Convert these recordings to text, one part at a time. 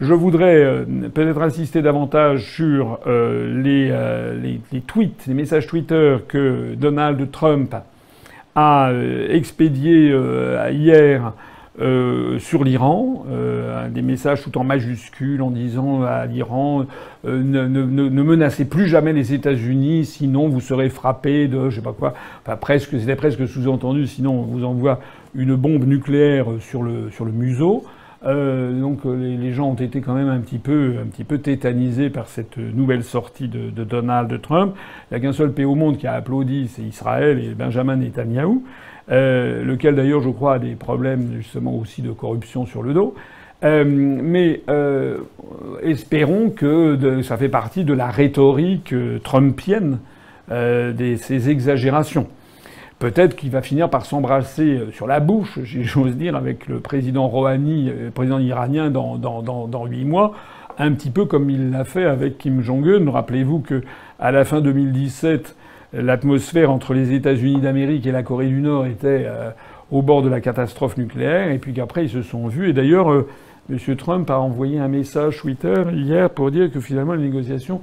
Je voudrais peut-être insister davantage sur les tweets, les messages Twitter que Donald Trump a expédiés hier sur l'Iran, des messages tout en majuscules en disant à l'Iran ne menacez plus jamais les États-Unis, sinon vous serez frappé de je sais pas quoi. Enfin presque, c'était presque sous-entendu, sinon on vous envoie une bombe nucléaire sur le museau. Donc les gens ont été quand même un petit peu tétanisés par cette nouvelle sortie de Donald Trump. Il n'y a qu'un seul pays au monde qui a applaudi, c'est Israël et Benjamin Netanyahou, lequel d'ailleurs je crois a des problèmes justement aussi de corruption sur le dos. Mais espérons que ça fait partie de la rhétorique trumpienne, ces exagérations. Peut-être qu'il va finir par s'embrasser sur la bouche, j'ose dire, avec le président Rouhani, le président iranien, dans 8 mois, un petit peu comme il l'a fait avec Kim Jong-un. Rappelez-vous que à la fin 2017, l'atmosphère entre les États-Unis d'Amérique et la Corée du Nord était au bord de la catastrophe nucléaire, et puis qu'après ils se sont vus. Et d'ailleurs, M. Trump a envoyé un message Twitter hier pour dire que finalement les négociations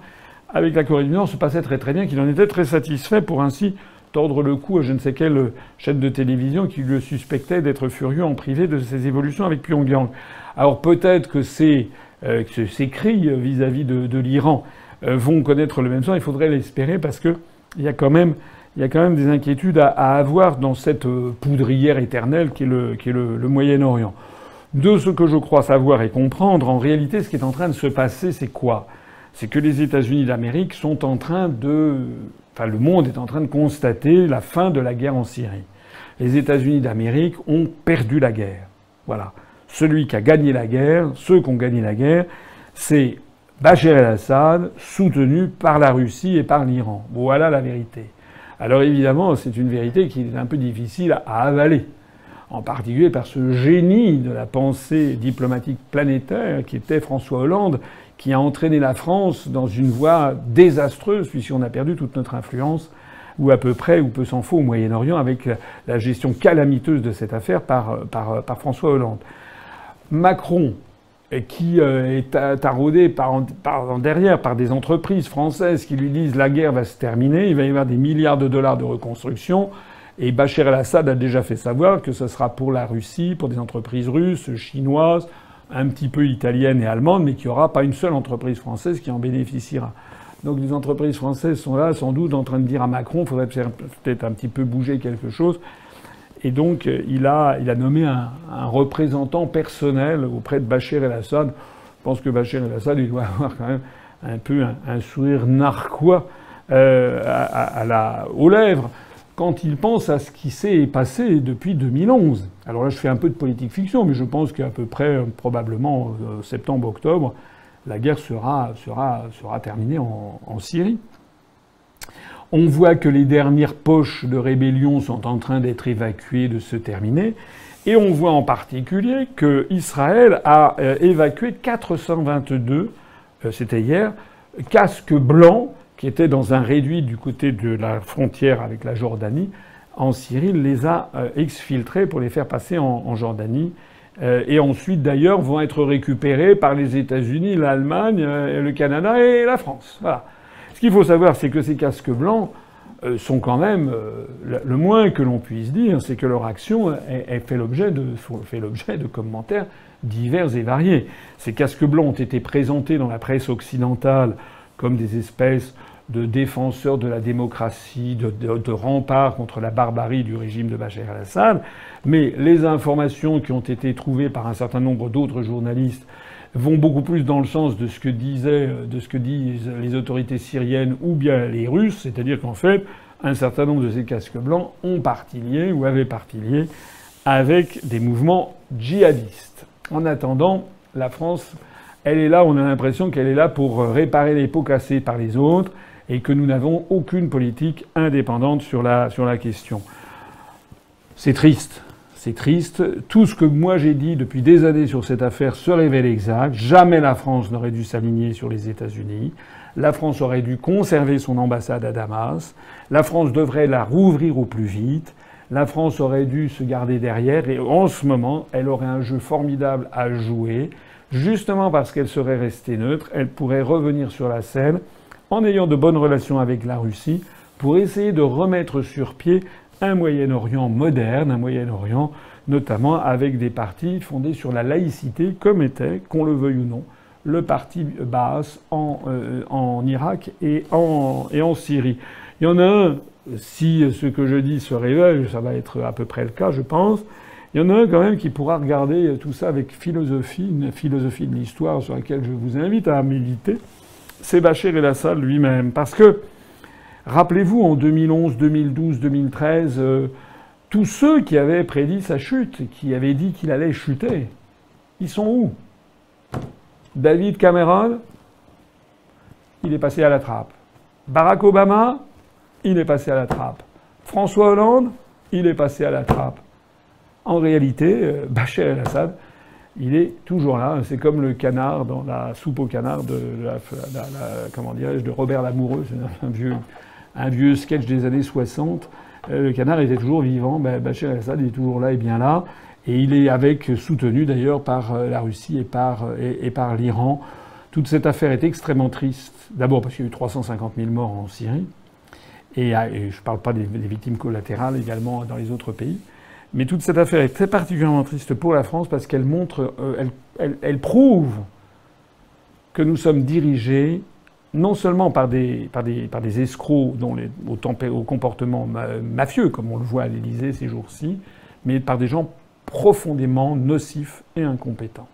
avec la Corée du Nord se passaient très très bien, qu'il en était très satisfait pour ainsi tordre le cou à je ne sais quelle chaîne de télévision qui le suspectait d'être furieux en privé de ses évolutions avec Pyongyang. Alors peut-être que ces cris vis-à-vis de l'Iran vont connaître le même sort. Il faudrait l'espérer parce que il y a quand même des inquiétudes à avoir dans cette poudrière éternelle qui est le Moyen-Orient. De ce que je crois savoir et comprendre, en réalité, ce qui est en train de se passer, c'est quoi? C'est que les États-Unis d'Amérique sont en train le monde est en train de constater la fin de la guerre en Syrie. Les États-Unis d'Amérique ont perdu la guerre. Voilà. Celui qui a gagné la guerre, ceux qui ont gagné la guerre, c'est Bachar el-Assad, soutenu par la Russie et par l'Iran. Voilà la vérité. Alors évidemment, c'est une vérité qui est un peu difficile à avaler. En particulier par ce génie de la pensée diplomatique planétaire qui était François Hollande, qui a entraîné la France dans une voie désastreuse, puisqu'on a perdu toute notre influence, ou à peu près, ou peu s'en faut, au Moyen-Orient, avec la gestion calamiteuse de cette affaire par François Hollande. Macron, qui est taraudé derrière par des entreprises françaises qui lui disent la guerre va se terminer, il va y avoir des milliards de dollars de reconstruction, et Bachar el-Assad a déjà fait savoir que ce sera pour la Russie, pour des entreprises russes, chinoises, un petit peu italiennes et allemandes, mais qu'il n'y aura pas une seule entreprise française qui en bénéficiera. Donc les entreprises françaises sont là, sans doute, en train de dire à Macron, il faudrait peut-être un petit peu bouger quelque chose. Et donc il a nommé un représentant personnel auprès de Bachar el-Assad. Je pense que Bachar el-Assad, il doit avoir quand même un peu un sourire narquois aux lèvres quand il pense à ce qui s'est passé depuis 2011. Alors là, je fais un peu de politique fiction, mais je pense qu'à peu près, probablement, septembre-octobre, la guerre sera terminée en Syrie. On voit que les dernières poches de rébellion sont en train d'être évacuées, de se terminer. Et on voit en particulier que Israël a évacué 422, c'était hier, casques blancs qui étaient dans un réduit du côté de la frontière avec la Jordanie. En Syrie, il les a exfiltrés pour les faire passer en Jordanie. Et ensuite, d'ailleurs, vont être récupérés par les États-Unis, l'Allemagne, le Canada et la France. Voilà. Ce qu'il faut savoir, c'est que ces casques blancs sont quand même... le moins que l'on puisse dire, c'est que leur action fait l'objet de commentaires divers et variés. Ces casques blancs ont été présentés dans la presse occidentale comme des espèces de défenseurs de la démocratie, de remparts contre la barbarie du régime de Bachar el-Assad. Mais les informations qui ont été trouvées par un certain nombre d'autres journalistes vont beaucoup plus dans le sens de ce que disent les autorités syriennes ou bien les Russes, c'est-à-dire qu'en fait, un certain nombre de ces casques blancs ont parti lié ou avaient parti lié avec des mouvements djihadistes. En attendant, la France, elle est là, on a l'impression qu'elle est là pour réparer les pots cassés par les autres et que nous n'avons aucune politique indépendante sur la question. C'est triste. C'est triste. Tout ce que moi j'ai dit depuis des années sur cette affaire se révèle exact. Jamais la France n'aurait dû s'aligner sur les États-Unis. La France aurait dû conserver son ambassade à Damas. La France devrait la rouvrir au plus vite. La France aurait dû se garder derrière. Et en ce moment, elle aurait un jeu formidable à jouer. Justement parce qu'elle serait restée neutre, elle pourrait revenir sur la scène en ayant de bonnes relations avec la Russie pour essayer de remettre sur pied un Moyen-Orient moderne, un Moyen-Orient notamment avec des partis fondés sur la laïcité, comme était, qu'on le veuille ou non, le parti Baas en Irak et en Syrie. Il y en a un, si ce que je dis se révèle, ça va être à peu près le cas, je pense. Il y en a un quand même qui pourra regarder tout ça avec philosophie, une philosophie de l'histoire sur laquelle je vous invite à méditer. C'est Bachar el-Assad lui-même. Parce que, rappelez-vous, en 2011, 2012, 2013, tous ceux qui avaient prédit sa chute, qui avaient dit qu'il allait chuter, ils sont où? David Cameron, il est passé à la trappe. Barack Obama, il est passé à la trappe. François Hollande, il est passé à la trappe. En réalité, Bachar el-Assad, il est toujours là. C'est comme le canard dans la soupe au canard comment dirais-je, de Robert Lamoureux. C'est un vieux sketch des années 60. Le canard était toujours vivant. Bachar el-Assad est toujours là et bien là. Et il est soutenu d'ailleurs par la Russie et par l'Iran. Toute cette affaire est extrêmement triste. D'abord parce qu'il y a eu 350 000 morts en Syrie. Et je ne parle pas des victimes collatérales également dans les autres pays. Mais toute cette affaire est très particulièrement triste pour la France parce qu'elle montre, elle prouve que nous sommes dirigés non seulement par des escrocs au comportement mafieux, comme on le voit à l'Élysée ces jours-ci, mais par des gens profondément nocifs et incompétents.